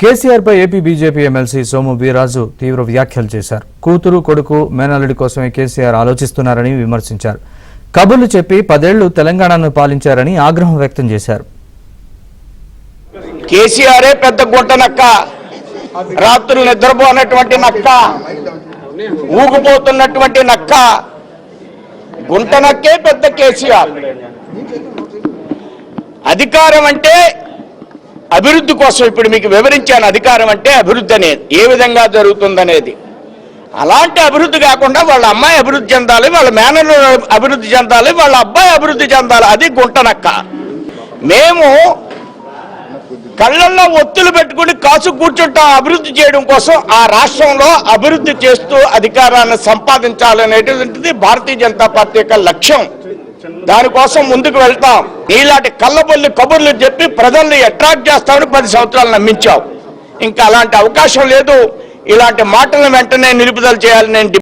కేసీఆర్ పై AP BJP MLC Somu Veerraju తీవ్ర వ్యాఖ్యలు చేశారు. కూతురు కొడుకు మేనల్లుడి కోసమే కేసీఆర్ ఆలోచిస్తున్నారని విమర్శించారు. కబుర్లు చెప్పి 10 ఏళ్లు తెలంగాణను పాలించారని ఆగ్రహం వ్యక్తం చేశారు. కేసీఆరే పెద్ద గుంట నక్క, రాత్రులు నిద్రపోనటువంటి నక్క, ఊగిపోతున్నటువంటి నక్క, గుంట నక్కే పెద్ద కేసీఆర్. అధికారం అంటే అభివృద్ధి కోసం ఇప్పుడు మీకు వివరించాను. అధికారం అంటే అభివృద్ధి అనేది ఏ విధంగా జరుగుతుందనేది. అలాంటి అభివృద్ధి కాకుండా వాళ్ళ అమ్మాయి అభివృద్ధి చెందాలి, వాళ్ళ మేనలు అభివృద్ధి చెందాలి, వాళ్ళ అబ్బాయి అభివృద్ధి చెందాలి. అది గుంటనక్క. మేము కళ్ళల్లో ఒత్తులు పెట్టుకుని కాసు కూర్చుంటాం అభివృద్ధి చేయడం కోసం. ఆ రాష్ట్రంలో అభివృద్ధి చేస్తూ అధికారాన్ని సంపాదించాలనేటువంటిది భారతీయ జనతా పార్టీ యొక్క లక్ష్యం. దానికోసం ముందుకు వెళ్తాం. ఇలాంటి కళ్ళబొల్లి కబుర్లు చెప్పి ప్రజల్ని అట్రాక్ట్ చేస్తామని 10 సంవత్సరాలు నమ్మించాం. ఇంకా అలాంటి అవకాశం లేదు. ఇలాంటి మాటలను వెంటనే నిలుపుదల చేయాలని నేను